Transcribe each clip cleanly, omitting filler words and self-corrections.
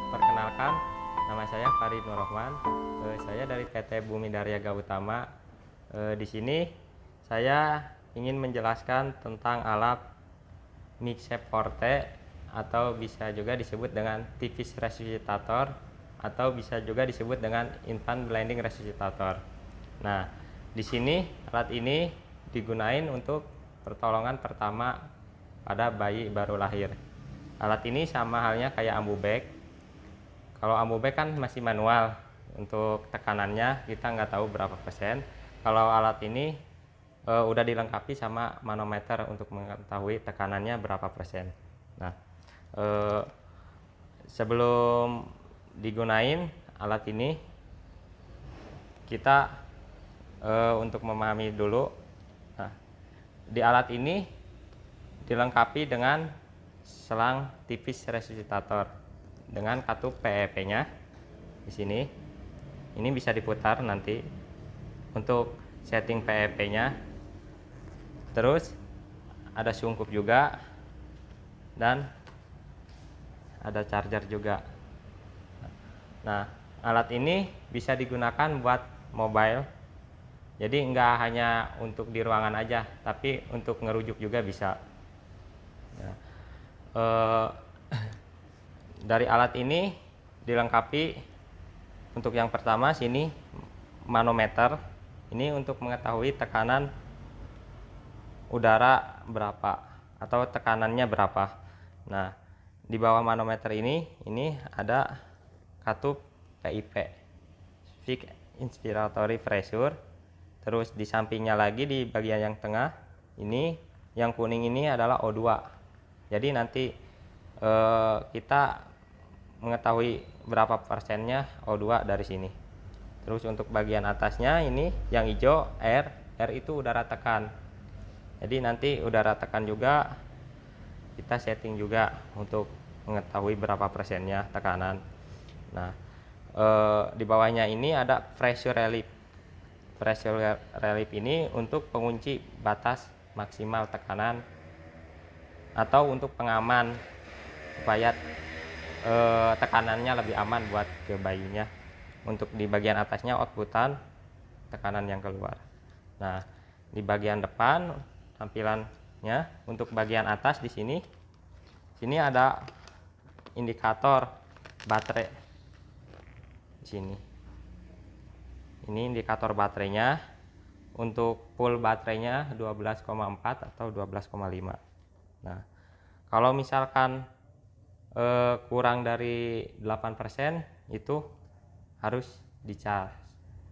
Perkenalkan, nama saya Farid Nur Rahman. Saya dari PT Bumi Daryaga Utama. Di sini saya ingin menjelaskan tentang alat Mixtape Forte, atau bisa juga disebut dengan tipis resusitator, atau bisa juga disebut dengan infant blending resusitator. Nah, di sini alat ini digunain untuk pertolongan pertama pada bayi baru lahir. Alat ini sama halnya kayak ambu bag. Kalau ambu bag kan masih manual, untuk tekanannya kita nggak tahu berapa persen. Kalau alat ini udah dilengkapi sama manometer untuk mengetahui tekanannya berapa persen. Nah, sebelum digunain alat ini, kita untuk memahami dulu. Nah, di alat ini dilengkapi dengan selang tipis resusitator dengan katup PEP-nya di sini. Ini bisa diputar nanti untuk setting PEP-nya. Terus ada sungkup juga dan ada charger juga. Nah, alat ini bisa digunakan buat mobile. Jadi nggak hanya untuk di ruangan aja, tapi untuk ngerujuk juga bisa. Nah, dari alat ini dilengkapi untuk yang pertama sini manometer. Ini untuk mengetahui tekanan udara berapa atau tekanannya berapa. Nah, di bawah manometer ini ada katup PIP, Peak Inspiratory Pressure. Terus di sampingnya lagi di bagian yang tengah ini, yang kuning ini adalah O2. Jadi nanti kita mengetahui berapa persennya O2 dari sini. Terus untuk bagian atasnya ini yang hijau R itu udara tekan. Jadi nanti udara tekan juga kita setting juga untuk mengetahui berapa persennya tekanan. Nah, di bawahnya ini ada pressure relief. Pressure relief ini untuk pengunci batas maksimal tekanan atau untuk pengaman supaya tekanannya lebih aman buat ke bayinya. Untuk di bagian atasnya outputan tekanan yang keluar. Nah, di bagian depan tampilannya untuk bagian atas di sini ada indikator baterai di sini. Ini indikator baterainya. Untuk full baterainya 12,4 atau 12,5. Nah, kalau misalkan kurang dari 8% itu harus dicas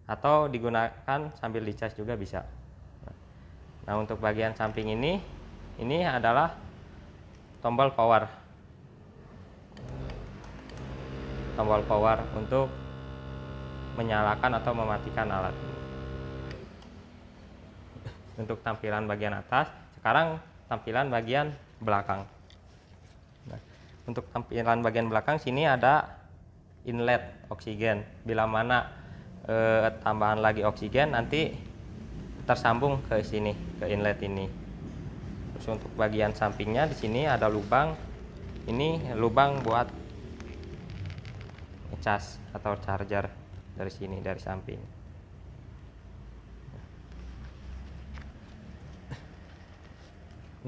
atau digunakan sambil dicas juga bisa. Nah, untuk bagian samping ini adalah tombol power. Tombol power untuk menyalakan atau mematikan alat. Untuk tampilan bagian atas, sekarang tampilan bagian belakang. Nah, untuk tampilan bagian belakang sini ada inlet oksigen. Bila mana tambahan lagi oksigen nanti tersambung ke sini, ke inlet ini. Terus untuk bagian sampingnya di sini ada lubang. Ini lubang buat ngecas atau charger dari sini, dari samping.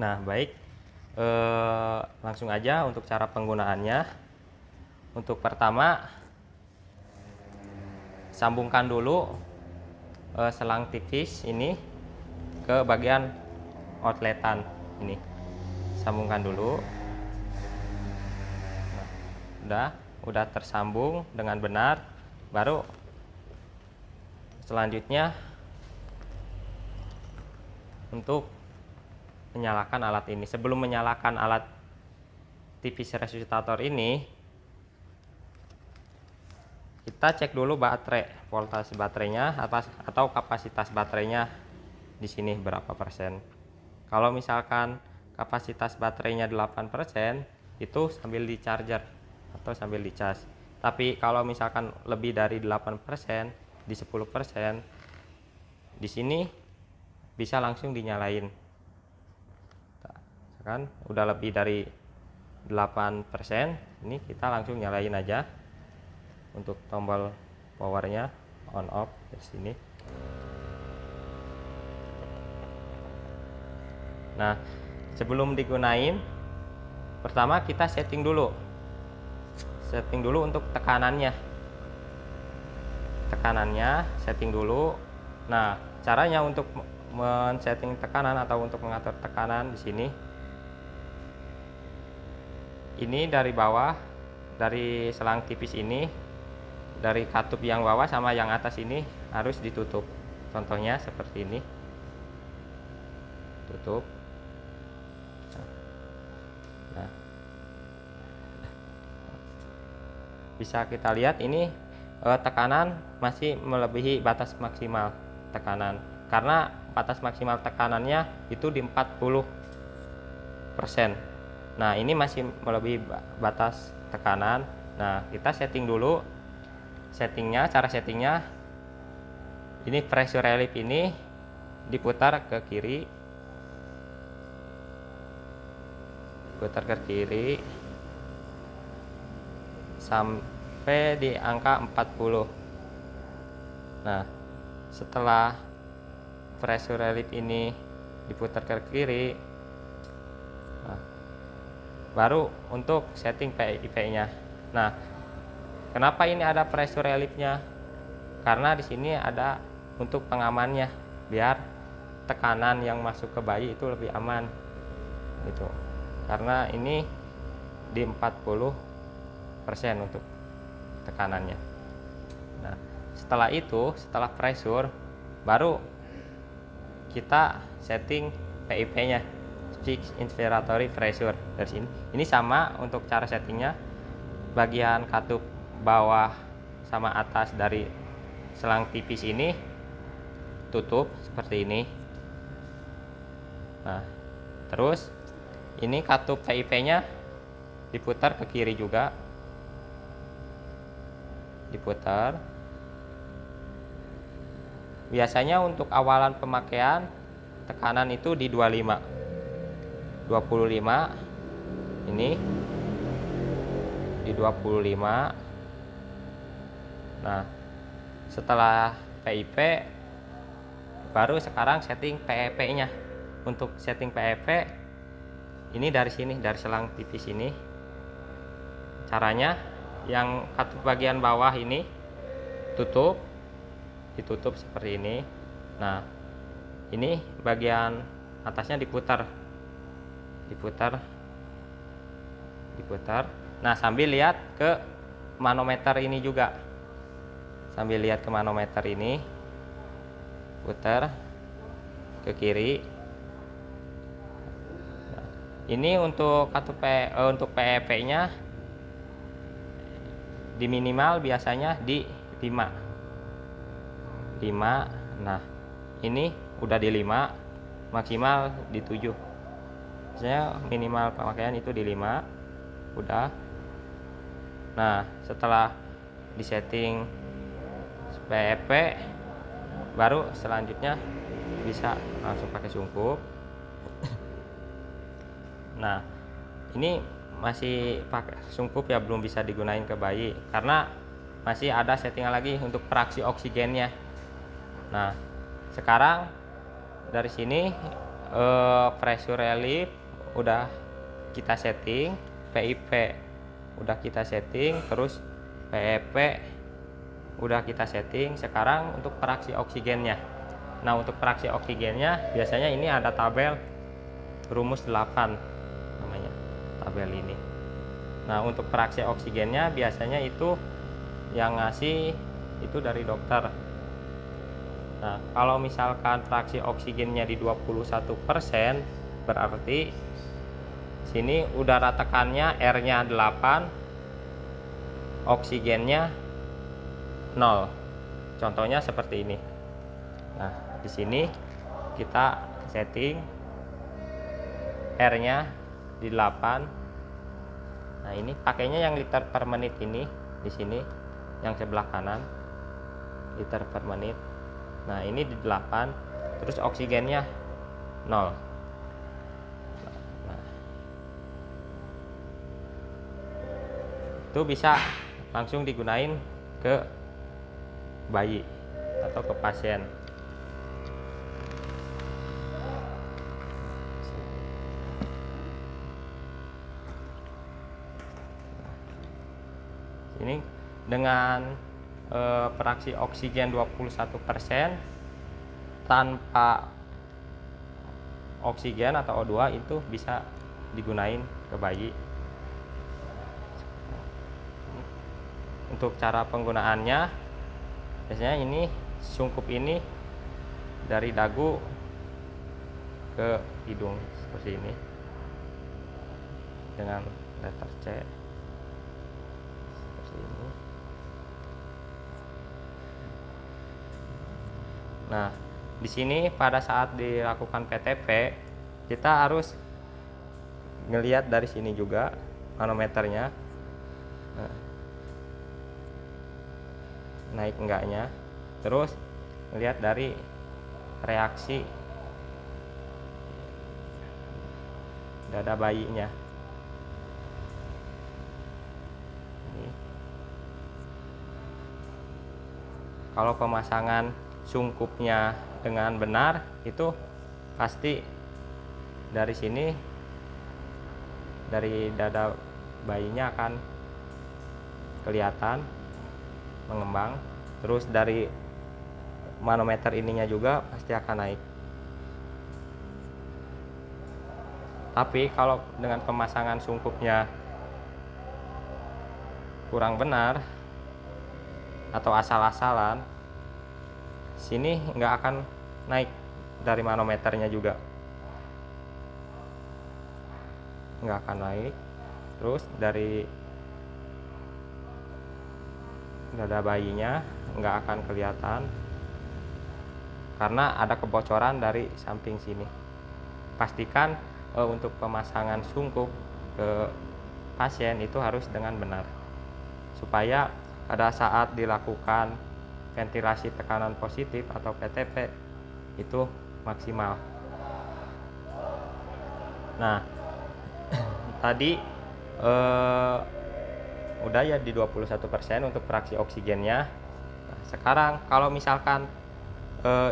Nah, baik, langsung aja untuk cara penggunaannya. Untuk pertama, sambungkan dulu selang tipis ini ke bagian outletan ini. Sambungkan dulu. Nah, udah tersambung dengan benar. Baru selanjutnya untuk menyalakan alat ini. Sebelum menyalakan alat tipis resusitator ini, kita cek dulu baterai, voltase baterainya atau kapasitas baterainya di sini berapa persen. Kalau misalkan kapasitas baterainya 8%, itu sambil di charger atau sambil dicas. Tapi kalau misalkan lebih dari 8%, di 10%, di sini bisa langsung dinyalain. kan udah lebih dari 8%. Ini kita langsung nyalain aja untuk tombol powernya, on off di sini. Nah, sebelum digunain, pertama kita setting dulu untuk tekanannya setting dulu. Nah, caranya untuk men-setting tekanan atau untuk mengatur tekanan di sini, ini dari bawah, dari selang tipis ini, dari katup yang bawah sama yang atas ini harus ditutup. Contohnya seperti ini, tutup. Nah, bisa kita lihat ini tekanan masih melebihi batas maksimal tekanan, karena batas maksimal tekanannya itu di 40%. Nah, ini masih melebihi batas tekanan. Nah, kita setting dulu. Cara settingnya ini, pressure relief ini diputar ke kiri, sampai di angka 40. Nah, setelah pressure relief ini diputar ke kiri, nah, baru untuk setting PIP nya. Nah, kenapa ini ada pressure relief-nya? Karena di sini ada untuk pengamannya, biar tekanan yang masuk ke bayi itu lebih aman gitu. Karena ini di 40% untuk tekanannya. Nah, setelah pressure, baru kita setting PIP nya, fixed inspiratory pressure. Dari sini, ini sama untuk cara settingnya. Bagian katup bawah sama atas dari selang tipis ini tutup seperti ini. Nah, terus ini katup PIP nya diputar ke kiri juga, diputar. Biasanya untuk awalan pemakaian tekanan itu di 25, ini di 25. Nah, setelah PIP, baru sekarang setting PEP nya. Untuk setting PEP ini dari sini, dari selang tipis ini. Caranya, yang katup bagian bawah ini ditutup seperti ini. Nah, ini bagian atasnya diputar. Nah, sambil lihat ke manometer ini juga, putar ke kiri. Nah, ini untuk katup untuk PEP nya di minimal biasanya di 5. Nah, ini udah di 5, maksimal di 7. Biasanya minimal pemakaian itu di 5 udah. Nah, setelah disetting PEP, baru selanjutnya bisa langsung pakai sungkup. Nah, ini masih pakai sungkup ya, belum bisa digunain ke bayi karena masih ada settingan lagi untuk fraksi oksigennya. Nah, sekarang dari sini pressure relief udah kita setting, PIP udah kita setting, terus PEP udah kita setting. Sekarang untuk fraksi oksigennya. Nah, untuk fraksi oksigennya biasanya ini ada tabel rumus 8 namanya, tabel ini. Nah, untuk fraksi oksigennya biasanya itu yang ngasih itu dari dokter. Nah, kalau misalkan fraksi oksigennya di 21%, berarti sini udara tekannya R-nya 8, oksigennya 0. Contohnya seperti ini. Nah, di sini kita setting R-nya di 8. Nah, ini pakainya yang liter per menit ini di sini, yang sebelah kanan liter per menit. Nah, ini di 8, terus oksigennya 0. Nah, itu bisa langsung digunain ke bayi atau ke pasien. Ini dengan fraksi oksigen 21% tanpa oksigen atau O2 itu bisa digunain ke bayi. Untuk cara penggunaannya, biasanya ini sungkup ini dari dagu ke hidung seperti ini dengan letter C seperti ini. Nah, di sini pada saat dilakukan PTP kita harus ngelihat dari sini juga manometernya, naik enggaknya, terus lihat dari reaksi dada bayinya. Ini. Kalau pemasangan sungkupnya dengan benar, itu pasti dari sini, dari dada bayinya akan kelihatan mengembang, terus dari manometer ininya juga pasti akan naik. Tapi kalau dengan pemasangan sungkupnya kurang benar atau asal-asalan, sini nggak akan naik dari manometernya juga, nggak akan naik. Terus dari dada bayinya nggak akan kelihatan karena ada kebocoran dari samping sini. Pastikan untuk pemasangan sungkup ke pasien itu harus dengan benar, supaya pada saat dilakukan ventilasi tekanan positif atau PTP itu maksimal. Nah, tadi udah ya di 21% untuk fraksi oksigennya. Nah, sekarang kalau misalkan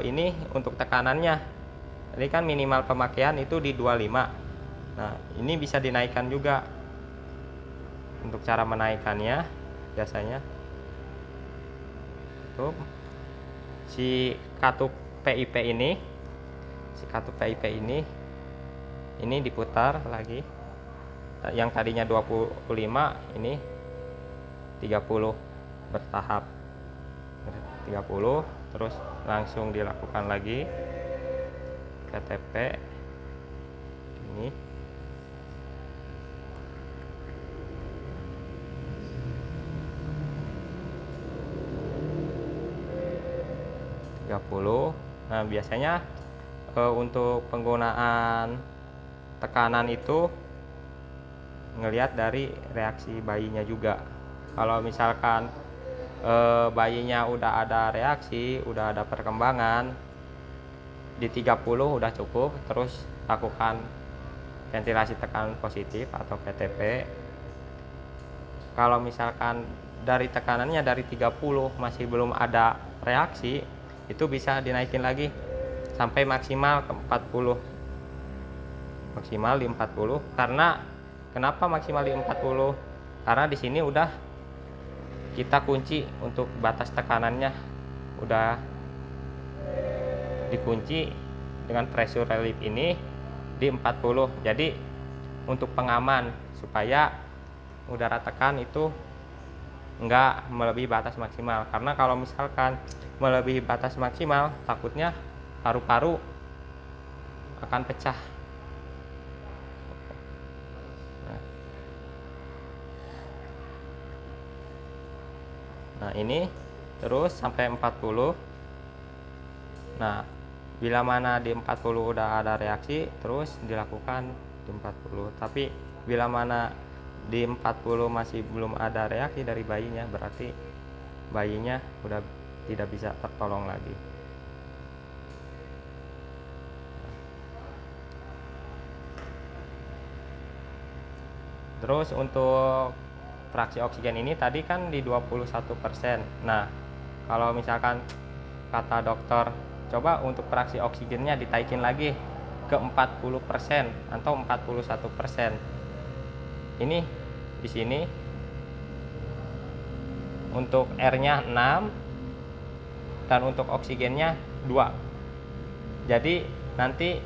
ini untuk tekanannya, ini kan minimal pemakaian itu di 25. Nah, ini bisa dinaikkan juga. Untuk cara menaikkannya biasanya itu si katup PIP ini diputar lagi. Yang tadinya 25 ini 30 bertahap, 30, terus langsung dilakukan lagi PTP ini. Nah, biasanya untuk penggunaan tekanan itu ngelihat dari reaksi bayinya juga. Kalau misalkan bayinya udah ada reaksi, udah ada perkembangan, di 30 udah cukup, terus lakukan ventilasi tekanan positif atau PTP. Kalau misalkan dari tekanannya dari 30 masih belum ada reaksi, itu bisa dinaikin lagi sampai maksimal ke 40. Maksimal di 40. Karena kenapa maksimal di 40? Karena di sini udah kita kunci untuk batas tekanannya, udah dikunci dengan pressure relief ini di 40. Jadi untuk pengaman supaya udara tekan itu enggak melebihi batas maksimal. Karena kalau misalkan melebihi batas maksimal, takutnya paru-paru akan pecah. Nah, ini terus sampai 40. Nah, bila mana di 40 udah ada reaksi, terus dilakukan di 40. Tapi bila mana di 40 masih belum ada reaksi dari bayinya, berarti bayinya udah tidak bisa tertolong lagi. Terus untuk fraksi oksigen ini tadi kan di 21%. Nah, kalau misalkan kata dokter coba untuk fraksi oksigennya ditaikin lagi ke 40% atau 41%. Ini di sini untuk R-nya 6 dan untuk oksigennya 2. Jadi nanti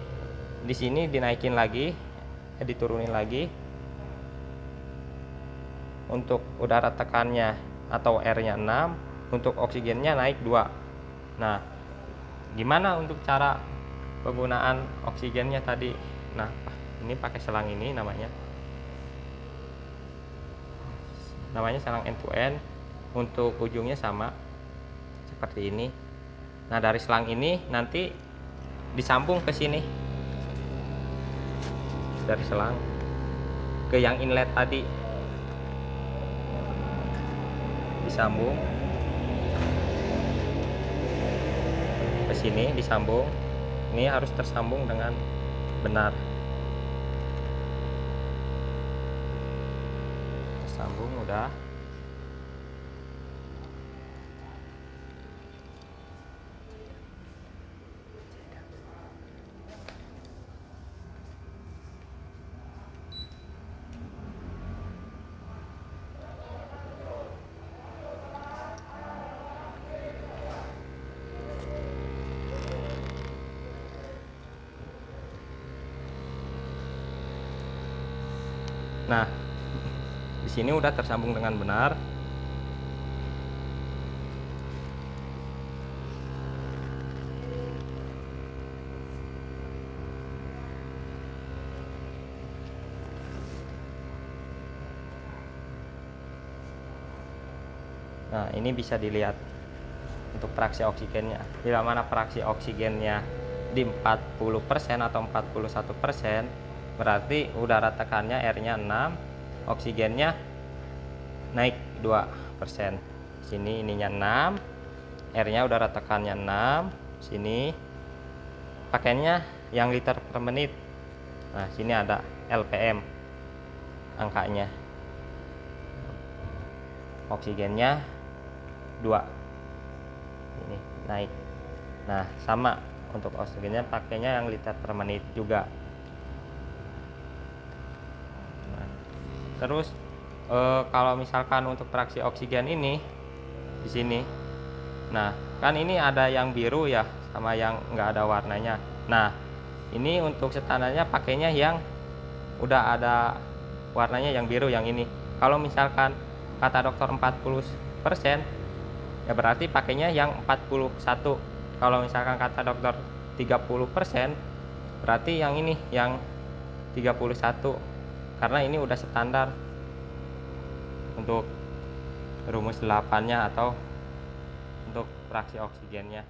di sini dinaikin lagi, diturunin lagi. Untuk udara tekannya atau R-nya 6, untuk oksigennya naik 2. Nah, gimana untuk cara penggunaan oksigennya tadi? Nah, ini pakai selang ini namanya selang end to end. Untuk ujungnya sama seperti ini. Nah, dari selang ini nanti disambung ke sini, dari selang ke yang inlet tadi disambung ke sini, disambung. Ini harus tersambung dengan benar, tersambung udah. Nah, di sini udah tersambung dengan benar. Nah, ini bisa dilihat untuk fraksi oksigennya. Bila mana fraksi oksigennya di 40% atau 41%, berarti udara tekannya R-nya 6, oksigennya naik 2%. Sini ininya 6, R-nya udara tekannya 6, sini pakainya yang liter per menit. Nah, sini ada LPM angkanya. Oksigennya 2. Ini naik. Nah, sama untuk oksigennya pakainya yang liter per menit juga. Terus kalau misalkan untuk fraksi oksigen ini di sini, nah kan ini ada yang biru ya sama yang nggak ada warnanya. Nah, ini untuk standarnya pakainya yang udah ada warnanya yang biru yang ini. Kalau misalkan kata dokter 40%, ya berarti pakainya yang 41. Kalau misalkan kata dokter 30%, berarti yang ini yang 31. Karena ini udah standar untuk rumus 8-nya atau untuk fraksi oksigennya.